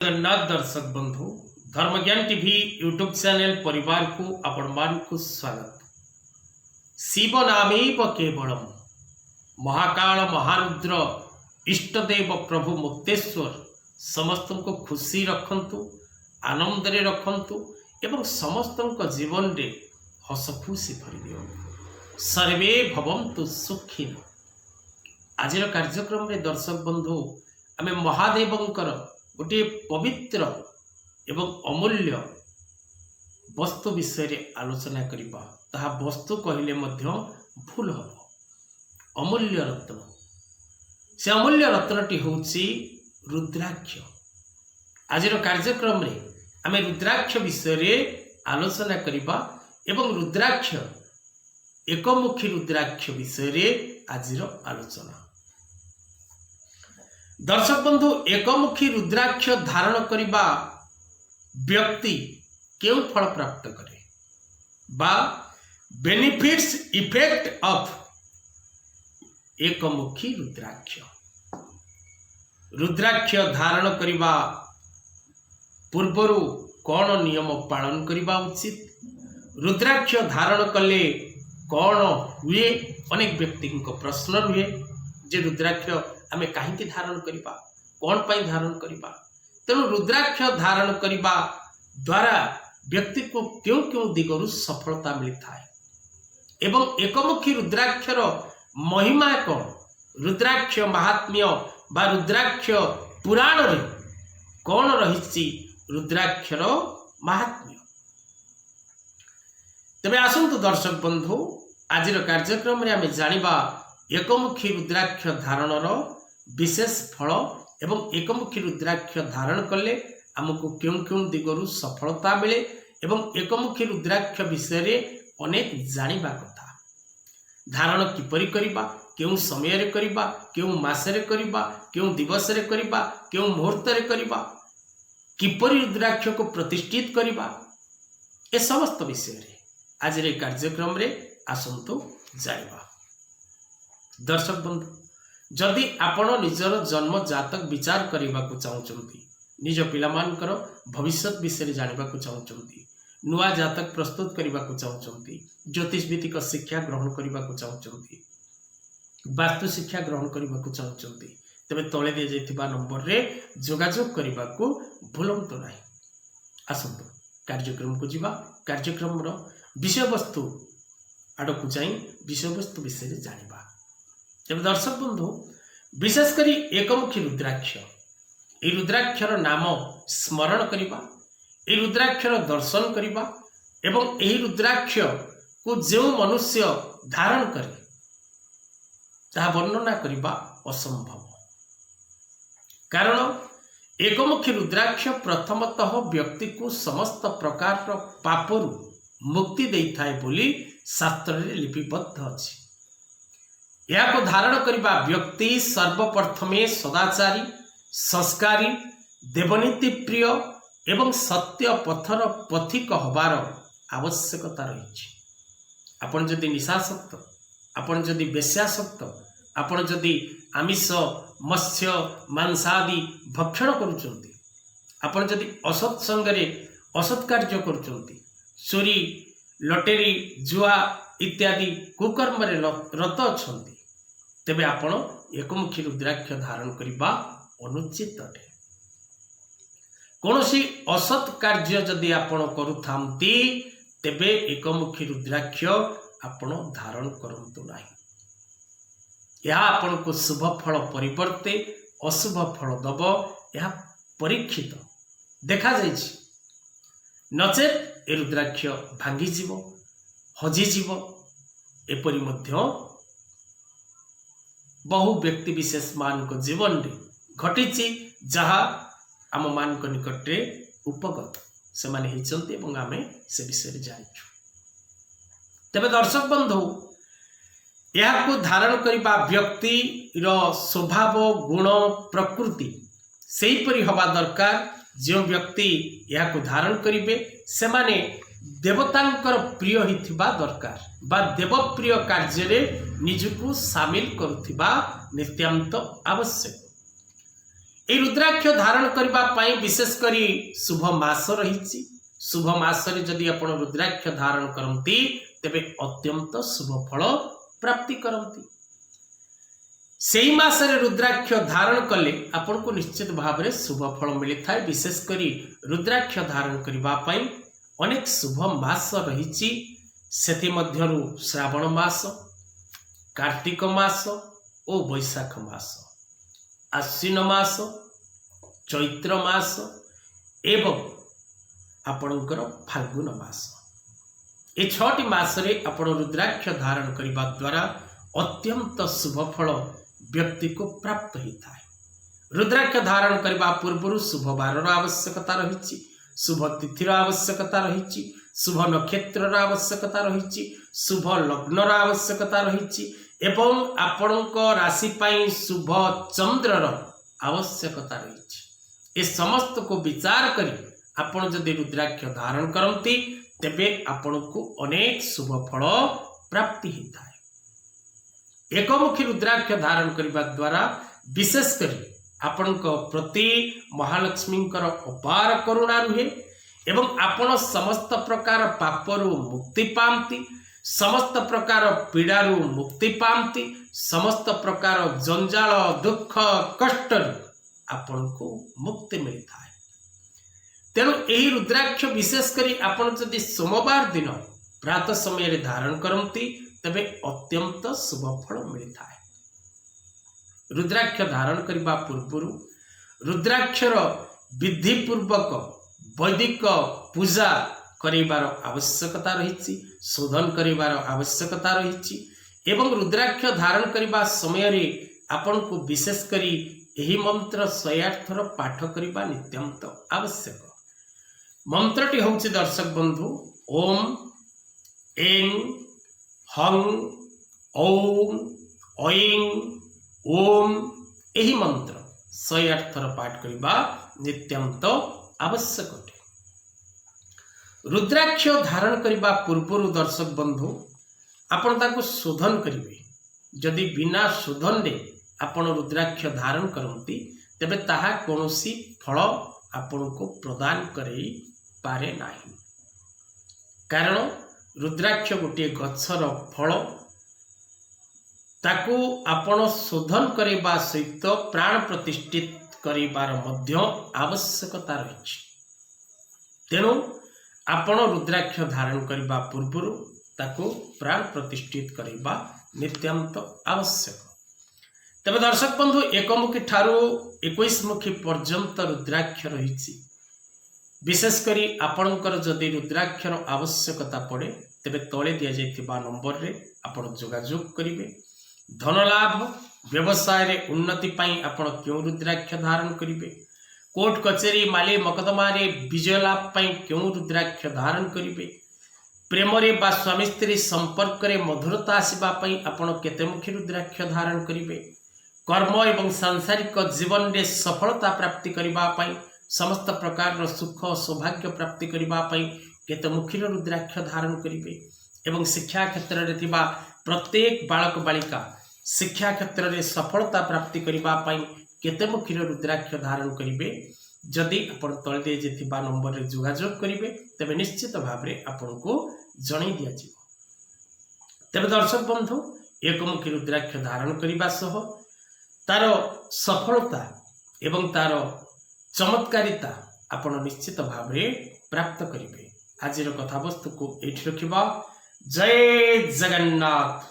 जगन्नाथ दर्शक बंधु धर्मज्ञान TV YouTube channel परिवार को आपण मान को स्वागत। शिव नामेव केवलम महाकाल महारुद्र इष्टदेव प्रभु मुक्तेश्वर समस्त को खुशी रखंतु आनंद रे रखंतु एवं समस्त जीवन रे हस खुशी भरी दियो। सर्वे भवन्तु सुखिन। आज कार्यक्रम रे दर्शक बंधु आमे महादेवंकर गोटे पवित्र एवं अमूल्य वस्तु विषय आलोचना करिबा। ताहा वस्तु कहले मध्य भूल हम। अमूल्य रत्न, से अमूल्य रत्नटी होउची रुद्राक्ष। आज कार्यक्रम रे आमे रुद्राक्ष विषय आलोचना करिबा एवं रुद्राक्ष एकमुखी रुद्राक्ष विषय आज आलोचना। दर्शक बंधु एकमुखी रुद्राक्ष धारण करिबा व्यक्ति केउ फल प्राप्त करे बा बेनिफिट्स इफेक्ट ऑफ एकमुखी रुद्राक्ष। रुद्राक्ष धारण करिबा पूर्वरु कौन नियम पालन करिबा उचित, रुद्राक्ष धारण कले कौन हुए, अनेक व्यक्ति को प्रश्न रुहे जे रुद्राक्ष आमे काहे धारण करिबा, कौन पाई धारण करिबा। तेणु रुद्राक्ष धारण करिबा द्वारा व्यक्ति को क्यों क्यों दिगरु सफलता मिलता है एवं एकमुखी रुद्राक्षर महिमा कौन, रुद्राक्ष महात्म्य बा रुद्राक्ष पुराण रे कौन रहिछि रुद्राक्षर महात्म्य। तबे आसंतु दर्शक बंधु आज कार्यक्रम रे आमे जानिबा एकमुखी रुद्राक्ष धारणर विशेष फल एवं एकमुखी रुद्राक्ष धारण कले आमको क्यों क्यों दिगरु सफलता मिले एवं एकमुखी रुद्राक्ष विषय रे अनेक जानिबा कथा। धारण किपरि करिबा, क्यों समय रे करिबा, क्यों मास रे करिबा, क्यों दिवस रे करिबा, क्यों मुहूर्त रे करिबा, किपरि रुद्राक्ष को प्रतिष्ठित करिबा, ए समस्त विषय रे आज रे कार्यक्रम रे आसंतु जानिबा। दर्शक बंधु जदि आपण निजर जन्म जातक विचार करने को चाहते, निज पिलामानकर भविष्य विषय जानवा चाहते, नुआ जातक प्रस्तुत करने को चाहते, ज्योतिष भित्तिक शिक्षा ग्रहण करने को चाहते, वास्तु शिक्षा ग्रहण करने को चाहते, तेरे तले दी जाइथिबा नंबर रे जोगाजोग करने को भूलंतु नहीं। आसंतु कार्यक्रम को जीवा। कार्यक्रम विषय वस्तु आड़ को जाई विषय वस्तु विषय जानिबा। जब दर्शक बंधु विशेषकर एकमुखी रुद्राक्ष, ये रुद्राक्षर नाम स्मरण करिबा, ये रुद्राक्षर दर्शन करिबा एवं यही रुद्राक्ष को जो मनुष्य धारण करे ताहा वर्णना करिबा असंभव। कारण एकमुखी रुद्राक्ष प्रथमतः व्यक्ति को समस्त प्रकार पापरु मुक्ति देइथाय बोली शास्त्र रे लिपिबद्ध अछि। यह को धारण करिबा व्यक्ति सर्वप्रथमे सदाचारी, संस्कारी, देवनीति प्रिय एवं सत्य पथर पथिक हबार आवश्यकता रही। आपण जदि निशासक्त, आपण जदि बेश्यासक्त, आपण जदि आमिष मत्स्य मांसादि भक्षण करुचंती, आपण जदि असत संगरे असत कार्य करुचंती, चोरी लटेरी जुआ इत्यादि कुकर्म रे रत अछंती, तेबे आपण एकमुखी रुद्राक्ष धारण करिबा अनुचित अटे। कोनोसी असत कार्य जदि आपण करुथांती तेबे एकमुखी रुद्राक्ष आपण धारण करंतु नाही। यह आपण को शुभ फल परिवर्ते अशुभ फल दब, यह परीक्षित देखा जाइछि। नचेत ए रुद्राक्ष भांगी जीव, हजि जीव, एपरि मध्य बहु व्यक्ति विशेष मान को जीवन रे घटिछि, जहा आम मान को निकट रे उपगत से माने हिचंती एवं आमे से विषय रे जानिछु। तबे दर्शक बंधु यह को धारण करिबा व्यक्ति रो स्वभाव गुण प्रकृति सेही परि हवा दरकार। जो व्यक्ति यह को धारण करिवे से माने देवतांकर प्रिय हिथिबा दरकार बा देवप्रिय कार्य रे निजको शामिल करुथिबा नित्यांत आवश्यक। এই रुद्राक्ष धारण करबा पई विशेष करी शुभ मास रही। शुभ मास रे जदि आपण रुद्राक्ष धारण करंती तेबे अत्यंत शुभ फल प्राप्ति करंती। सेई मास रे रुद्राक्ष धारण कले आपण को निश्चित भाव में शुभ फल मिली थाए। विशेष करी रुद्राक्ष धारण करबा पई अनेक शुभ मास रही। सेति मध्यरु श्रावण मास, कार्तिक मास और बैशाख मास, आश्विन मास, चैत्र मास एवं आपणकर फाल्गुन मास। ये 6टी मास रे आपण रुद्राक्ष धारण करबा द्वारा अत्यंत शुभ फल व्यक्ति को प्राप्त होता है। रुद्राक्ष धारण करबा पूर्व शुभ बारर आवश्यकता रही, शुभ तिथिर आवश्यकता रही, शुभ नक्षत्र आवश्यकता रही, शुभ लग्नर आवश्यकता रही एवं आपणक राशि पाई शुभ चंद्रर आवश्यकता रही। ए समस्त को विचार करी आपण जदि रुद्राक्ष धारण करती तेबे आपण को अनेक शुभ फल प्राप्ति होता है। एकमुखी रुद्राक्ष धारण करबा द्वारा विशेष करी आपणक प्रति महालक्ष्मी अपार करुणा रुहे एवं आपण समस्त प्रकार पापरु मुक्ति पाती, समस्त प्रकार पीड़ारू मुक्ति पाती, समस्त प्रकार जंजाल दुख कष्ट आपन को मुक्ति मिलता है। तेणु यही रुद्राक्ष विशेष करी आपण जदि सोमवार दिन प्रातः समय धारण करती तबे अत्यंत शुभ फल मिलता है। रुद्राक्ष धारण करबा पूर्व रुद्राक्षर विधि पूर्वक वैदिक पूजा करिबार आवश्यकता रही, शोधन करिबार आवश्यकता रही एवं रुद्राक्ष धारण करबा समय रे आपण को विशेष करी यही मंत्र 108 थर पाठ करबा नित्यंत आवश्यक। मंत्रटी होउछि दर्शक बंधु ओम ऐं हं ओम ऐं ओम। यही मंत्र 108 थर पाठ करबा नित्यंत आवश्यक अटे। रुद्राक्ष धारण करबा पूर्व दर्शक बंधु आपण ताको शोधन करिवे। जदि बिना शोधन रे आपण रुद्राक्ष धारण करती तेबे ताहा कोनोसी फल आपण को प्रदान करै पारे नाही। कारण रुद्राक्ष गोटे गछर फल, ताकू आपण शोधन करबा सहित प्राण प्रतिष्ठित करिबार मध्य आवश्यकता रही। तेणु आपण रुद्राक्ष धारण करबा पूर्व ताको प्राण प्रतिष्ठित करबा नित्यंत आवश्यक। तबे दर्शक बंधु एकमुखी ठारू 21 मुखी पर्यंत रुद्राक्ष रही। विशेष करी आपणकर जदि रुद्राक्षर आवश्यकता पड़े तेबे तले दिया जाइथिबा नंबर रे आपण जोगाजोग करिवे। धन लाभ व्यवसाय रे उन्नति पाई आपण क्यों रुद्राक्ष धारण करिवे, कोर्ट कचेरी माली मकदमा रे विजय लाभ पाई क्यों रुद्राक्ष धारण करिवे, प्रेम रे बा स्वामी स्त्री संपर्क रे मधुरता आसीबा पाई आपण केतेमुखी रुद्राक्ष धारण करिवे, कर्म एवं सांसारिक जीवन रे सफलता प्राप्ति करबा पाई समस्त प्रकार सुख सौभाग्य प्राप्ति करबा पाई केतेमुखी रुद्राक्ष धारण करिवे एवं शिक्षा क्षेत्र रे थिबा प्रत्येक बालक बालिका शिक्षा क्षेत्र में सफलता प्राप्ति करबा पाई केतेमुखी रुद्राक्ष धारण करिवे। जदि आपण तले दे जेथिबा नंबर रे जोगाजोग करिवे तबे निश्चित भाव रे आपण को जणै दिया जिवो। तबे दर्शक बंधु एकमुखी रुद्राक्ष धारण करबा सह तार सफलता एवं तार चमत्कारिता आपण निश्चित भाव रे प्राप्त करिवे। आजिर कथा वस्तु को एठी रखिबा। जय जगन्नाथ।